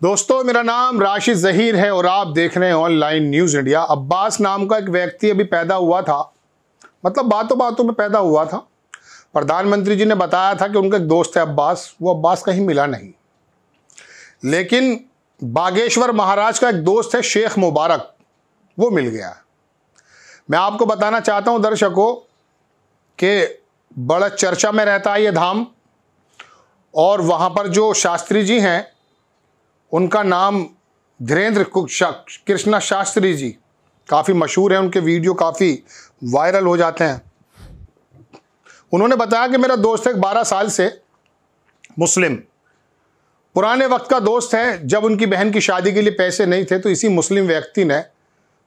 दोस्तों, मेरा नाम राशिद ज़हीर है और आप देख रहे हैं ऑनलाइन न्यूज़ इंडिया। अब्बास नाम का एक व्यक्ति अभी पैदा हुआ था, मतलब बातों बातों में पैदा हुआ था। प्रधानमंत्री जी ने बताया था कि उनका एक दोस्त है अब्बास, वो अब्बास कहीं मिला नहीं। लेकिन बागेश्वर महाराज का एक दोस्त है शेख मुबारक, वो मिल गया। मैं आपको बताना चाहता हूँ दर्शकों कि बड़ा चर्चा में रहता है ये धाम, और वहाँ पर जो शास्त्री जी हैं उनका नाम धीरेन्द्र कृष्णा शास्त्री जी, काफ़ी मशहूर है, उनके वीडियो काफ़ी वायरल हो जाते हैं। उन्होंने बताया कि मेरा दोस्त है 12 साल से मुस्लिम, पुराने वक्त का दोस्त है। जब उनकी बहन की शादी के लिए पैसे नहीं थे तो इसी मुस्लिम व्यक्ति ने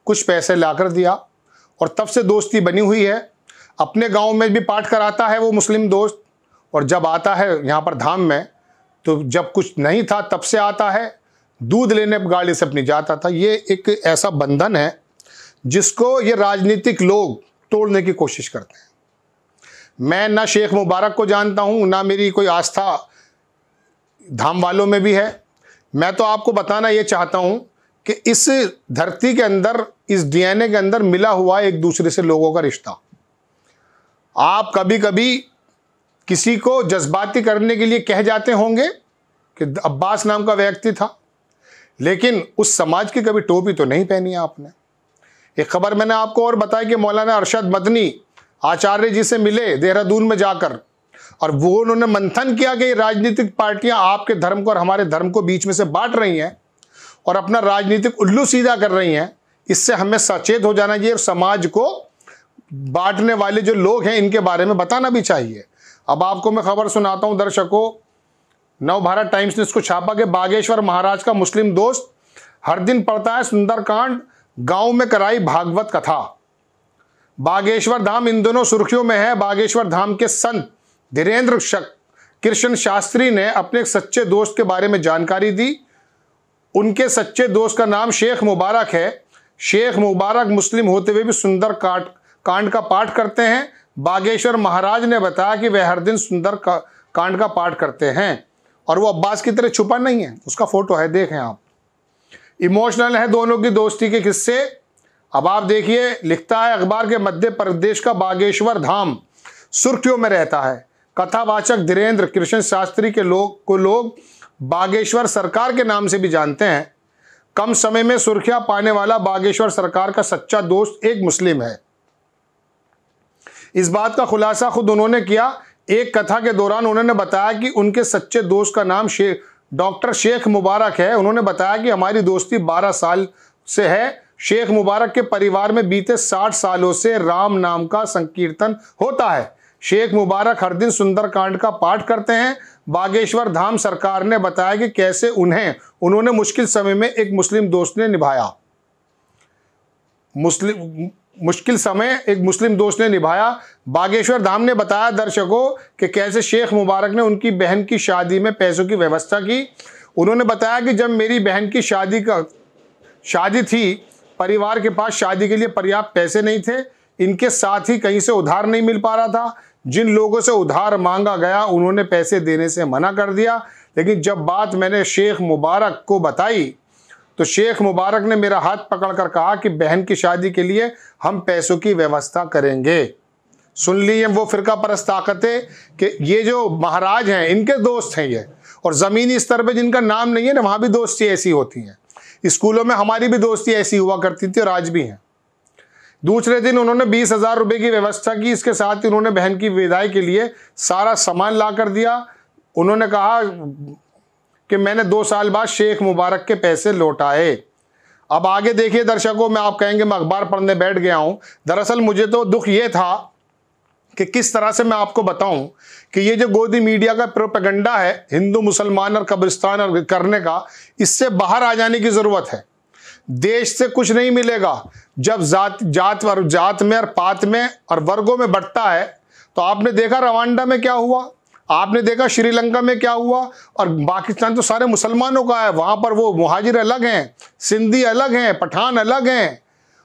कुछ पैसे लाकर दिया और तब से दोस्ती बनी हुई है। अपने गांव में भी पाठ कराता है वो मुस्लिम दोस्त, और जब आता है यहाँ पर धाम में तो जब कुछ नहीं था तब से आता है, दूध लेने गाड़ी से अपनी जाता था। ये एक ऐसा बंधन है जिसको ये राजनीतिक लोग तोड़ने की कोशिश करते हैं। मैं ना शेख मुबारक को जानता हूँ, ना मेरी कोई आस्था धाम वालों में भी है। मैं तो आपको बताना ये चाहता हूँ कि इस धरती के अंदर, इस डीएनए के अंदर मिला हुआ एक दूसरे से लोगों का रिश्ता। आप कभी कभी किसी को जज्बाती करने के लिए कह जाते होंगे कि अब्बास नाम का व्यक्ति था, लेकिन उस समाज की कभी टोपी तो नहीं पहनी आपने। एक खबर मैंने आपको और बताई कि मौलाना अरशद मदनी आचार्य जी से मिले देहरादून में जाकर, और वो उन्होंने मंथन किया कि राजनीतिक पार्टियां आपके धर्म को और हमारे धर्म को बीच में से बांट रही हैं और अपना राजनीतिक उल्लू सीधा कर रही हैं। इससे हमें सचेत हो जाना चाहिए और समाज को बांटने वाले जो लोग हैं इनके बारे में बताना भी चाहिए। अब आपको मैं खबर सुनाता हूं दर्शकों, नवभारत टाइम्स ने इसको छापा कि बागेश्वर महाराज का मुस्लिम दोस्त हर दिन पढ़ता है सुंदरकांड, गांव में कराई भागवत कथा। बागेश्वर धाम इन दोनों सुर्खियों में है। बागेश्वर धाम के संत धीरेन्द्र कृष्ण शास्त्री ने अपने एक सच्चे दोस्त के बारे में जानकारी दी। उनके सच्चे दोस्त का नाम शेख मुबारक है। शेख मुबारक मुस्लिम होते हुए भी सुंदर कांड का पाठ करते हैं। बागेश्वर महाराज ने बताया कि वह हर दिन सुंदर कांड का पाठ करते हैं और वो अब्बास की तरह छुपा नहीं है। उसका फोटो है, देखें आप। इमोशनल है दोनों की दोस्ती के किस्से। अब आप देखिए, लिखता है अखबार के मध्य प्रदेश का बागेश्वर धाम सुर्खियों में रहता है। कथावाचक धीरेन्द्र कृष्ण शास्त्री के लोग बागेश्वर सरकार के नाम से भी जानते हैं। कम समय में सुर्खियां पाने वाला बागेश्वर सरकार का सच्चा दोस्त एक मुस्लिम है। इस बात का खुलासा खुद उन्होंने किया। एक कथा के दौरान उन्होंने बताया कि उनके सच्चे दोस्त का नाम डॉक्टर शेख मुबारक है। उन्होंने बताया कि हमारी दोस्ती 12 साल से है। शेख मुबारक के परिवार में बीते 60 सालों से राम नाम का संकीर्तन होता है। शेख मुबारक हर दिन सुंदरकांड का पाठ करते हैं। बागेश्वर धाम सरकार ने बताया कि कैसे उन्होंने मुश्किल समय में एक मुस्लिम दोस्त ने निभाया। मुश्किल समय एक मुस्लिम दोस्त ने निभाया। बागेश्वर धाम ने बताया दर्शकों कि कैसे शेख मुबारक ने उनकी बहन की शादी में पैसों की व्यवस्था की। उन्होंने बताया कि जब मेरी बहन की शादी थी, परिवार के पास शादी के लिए पर्याप्त पैसे नहीं थे। इनके साथ ही कहीं से उधार नहीं मिल पा रहा था। जिन लोगों से उधार मांगा गया उन्होंने पैसे देने से मना कर दिया। लेकिन जब बात मैंने शेख मुबारक को बताई तो शेख मुबारक ने मेरा हाथ पकड़कर कहा कि बहन की शादी के लिए हम पैसों की व्यवस्था करेंगे। सुन लिए वो फिरका परस्त ताकतें कि ये जो महाराज हैं इनके दोस्त हैं ये, और ज़मीनी स्तर पे जिनका नाम नहीं है ना, वहाँ भी दोस्ती ऐसी होती हैं। स्कूलों में हमारी भी दोस्ती ऐसी हुआ करती थी और आज भी हैं। दूसरे दिन उन्होंने 20,000 रुपये की व्यवस्था की। इसके साथ ही उन्होंने बहन की विदाई के लिए सारा सामान ला कर दिया। उन्होंने कहा कि मैंने 2 साल बाद शेख मुबारक के पैसे लौटाए। अब आगे देखिए दर्शकों, मैं आप कहेंगे मैं अखबार पढ़ने बैठ गया हूं। दरअसल मुझे तो दुख ये था कि किस तरह से मैं आपको बताऊं कि ये जो गोदी मीडिया का प्रोपेगेंडा है हिंदू मुसलमान और कब्रिस्तान और करने का, इससे बाहर आ जाने की ज़रूरत है। देश से कुछ नहीं मिलेगा जब जात में और पात में और वर्गों में बंटता है। तो आपने देखा रवांडा में क्या हुआ, आपने देखा श्रीलंका में क्या हुआ, और पाकिस्तान तो सारे मुसलमानों का है। वहाँ पर वो मुहाजिर अलग हैं, सिंधी अलग हैं, पठान अलग हैं,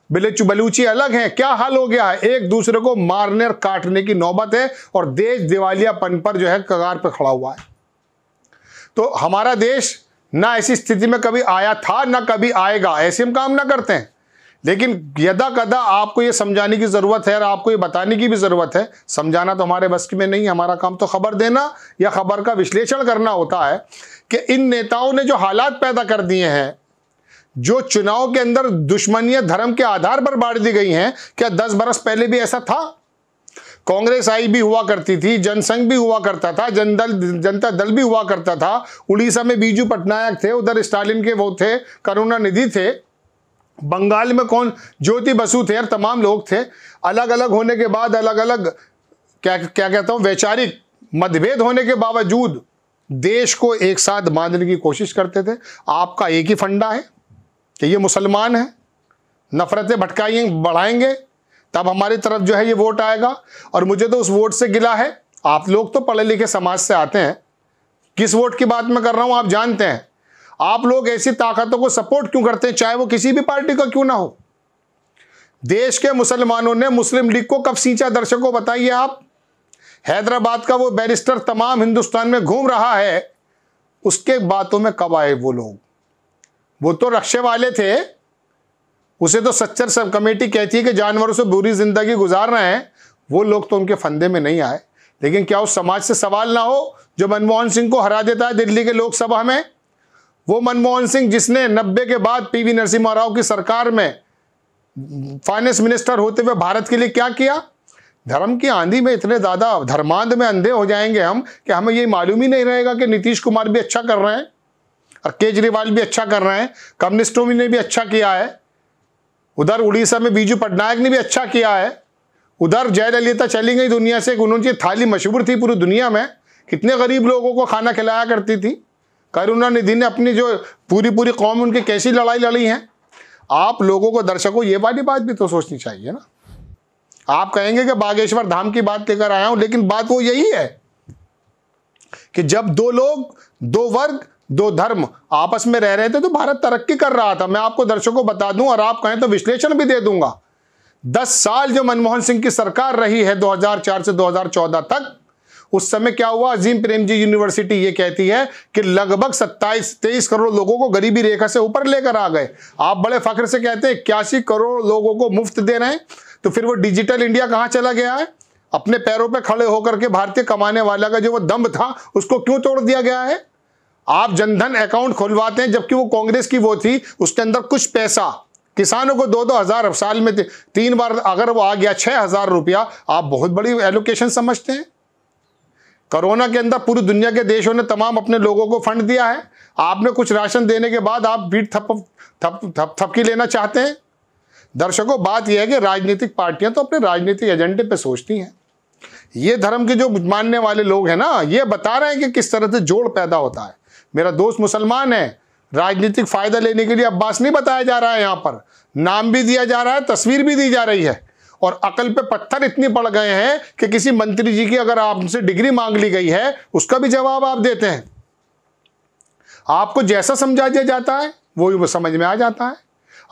बलूची अलग हैं। क्या हाल हो गया है, एक दूसरे को मारने और काटने की नौबत है और देश दिवालियापन पर जो है कगार पर खड़ा हुआ है। तो हमारा देश ना ऐसी स्थिति में कभी आया था ना कभी आएगा, ऐसे हम काम ना करते हैं। लेकिन यदा कदा आपको ये समझाने की ज़रूरत है और आपको ये बताने की भी ज़रूरत है। समझाना तो हमारे बस में नहीं, हमारा काम तो खबर देना या खबर का विश्लेषण करना होता है कि इन नेताओं ने जो हालात पैदा कर दिए हैं, जो चुनाव के अंदर दुश्मनियां धर्म के आधार पर बांट दी गई हैं, क्या 10 बरस पहले भी ऐसा था? कांग्रेस आई भी हुआ करती थी, जनसंघ भी हुआ करता था, जनता दल भी हुआ करता था, उड़ीसा में बीजू पटनायक थे, उधर स्टालिन के वो थे, करुणानिधि थे, बंगाल में कौन ज्योति बसु थे, और तमाम लोग थे। अलग अलग होने के बाद, अलग अलग क्या कहता हूं, वैचारिक मतभेद होने के बावजूद देश को एक साथ बांधने की कोशिश करते थे। आपका एक ही फंडा है कि ये मुसलमान है, नफरतें बढ़ाएंगे तब हमारी तरफ जो है ये वोट आएगा। और मुझे तो उस वोट से गिला है। आप लोग तो पढ़े लिखे समाज से आते हैं, किस वोट की बात मैं कर रहा हूं आप जानते हैं। आप लोग ऐसी ताकतों को सपोर्ट क्यों करते हैं, चाहे वो किसी भी पार्टी का क्यों ना हो? देश के मुसलमानों ने मुस्लिम लीग को कब सींचा, दर्शकों बताइए आप। हैदराबाद का वो बैरिस्टर तमाम हिंदुस्तान में घूम रहा है, उसके बातों में कब आए वो लोग? वो तो रक्षे वाले थे, उसे तो सच्चर सब कमेटी कहती है कि जानवरों से बुरी जिंदगी गुजार रहे हैं, वो लोग तो उनके फंदे में नहीं आए। लेकिन क्या उस समाज से सवाल ना हो जो मनमोहन सिंह को हरा देता है दिल्ली के लोकसभा में? वो मनमोहन सिंह जिसने 90 के बाद पीवी नरसिम्हा राव की सरकार में फाइनेंस मिनिस्टर होते हुए भारत के लिए क्या किया? धर्म की आंधी में इतने ज्यादा धर्मांध में अंधे हो जाएंगे हम कि हमें ये मालूम ही नहीं रहेगा कि नीतीश कुमार भी अच्छा कर रहे हैं और केजरीवाल भी अच्छा कर रहे हैं, कम्युनिस्टों ने भी अच्छा किया है, उधर उड़ीसा में बीजू पटनायक ने भी अच्छा किया है, उधर जयललिता चली गई दुनिया से, उन्होंने थाली मशहूर थी पूरी दुनिया में, कितने गरीब लोगों को खाना खिलाया करती थी। करुणानिधि ने अपनी जो पूरी कौम उनकी कैसी लड़ाई लड़ी है। आप लोगों को, दर्शकों, ये वाली बात भी तो सोचनी चाहिए ना। आप कहेंगे कि बागेश्वर धाम की बात लेकर आया हूं, लेकिन बात वो यही है कि जब दो लोग, दो वर्ग, दो धर्म आपस में रह रहे थे तो भारत तरक्की कर रहा था। मैं आपको दर्शकों बता दूं और आप कहें तो विश्लेषण भी दे दूंगा। 10 साल जो मनमोहन सिंह की सरकार रही है 2004 से 2014 तक, उस समय क्या हुआ? अजीम प्रेमजी यूनिवर्सिटी ये कहती है कि लगभग 27-23 करोड़ लोगों को गरीबी रेखा से ऊपर लेकर आ गए। आप बड़े फख्र से कहते हैं 81 करोड़ लोगों को मुफ्त दे रहे हैं, तो फिर वो डिजिटल इंडिया कहां चला गया है? अपने पैरों पे खड़े होकर के भारतीय कमाने वाला का जो वो दम था उसको क्यों तोड़ दिया गया है? आप जनधन अकाउंट खुलवाते हैं, जबकि वो कांग्रेस की वो थी, उसके अंदर कुछ पैसा किसानों को 2-2 हज़ार साल में 3 बार अगर वो आ गया 6,000 रुपया, आप बहुत बड़ी एलोकेशन समझते हैं। कोरोना के अंदर पूरी दुनिया के देशों ने तमाम अपने लोगों को फंड दिया है, आपने कुछ राशन देने के बाद आप बीट थपकी लेना चाहते हैं। दर्शकों, बात यह है कि राजनीतिक पार्टियां तो अपने राजनीतिक एजेंडे पे सोचती हैं। ये धर्म के जो मानने वाले लोग हैं ना, ये बता रहे हैं कि किस तरह से जोड़ पैदा होता है। मेरा दोस्त मुसलमान है, राजनीतिक फायदा लेने के लिए अब्बास नहीं बताया जा रहा है, यहाँ पर नाम भी दिया जा रहा है, तस्वीर भी दी जा रही है, और अकल पे पत्थर इतनी पड़ गए हैं कि किसी मंत्री जी की अगर आपसे डिग्री मांग ली गई है उसका भी जवाब आप देते हैं। आपको जैसा समझा दिया जाता है वो समझ में आ जाता है।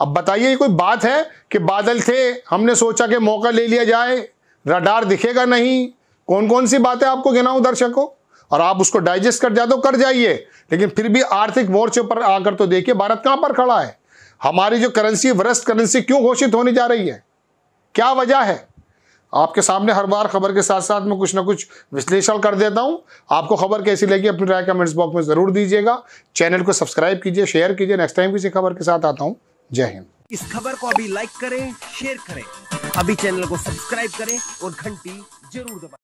अब बताइए, ये कोई बात है कि बादल थे, हमने सोचा कि मौका ले लिया जाए, रडार दिखेगा नहीं? कौन कौन सी बातें आपको गिनाऊं दर्शकों, और आप उसको डाइजेस्ट कर जाते हो, कर जाइए। लेकिन फिर भी आर्थिक मोर्चे पर आकर तो देखिए भारत कहां पर खड़ा है। हमारी जो करेंसी, वर्स्ट करेंसी क्यों घोषित होने जा रही है, क्या वजह है? आपके सामने हर बार खबर के साथ साथ मैं कुछ ना कुछ विश्लेषण कर देता हूं। आपको खबर कैसी लगी अपनी राय कमेंट्स बॉक्स में जरूर दीजिएगा। चैनल को सब्सक्राइब कीजिए, शेयर कीजिए। नेक्स्ट टाइम किसी खबर के साथ आता हूं। जय हिंद। इस खबर को अभी लाइक करें, शेयर करें, अभी चैनल को सब्सक्राइब करें और घंटी जरूर दबाएं।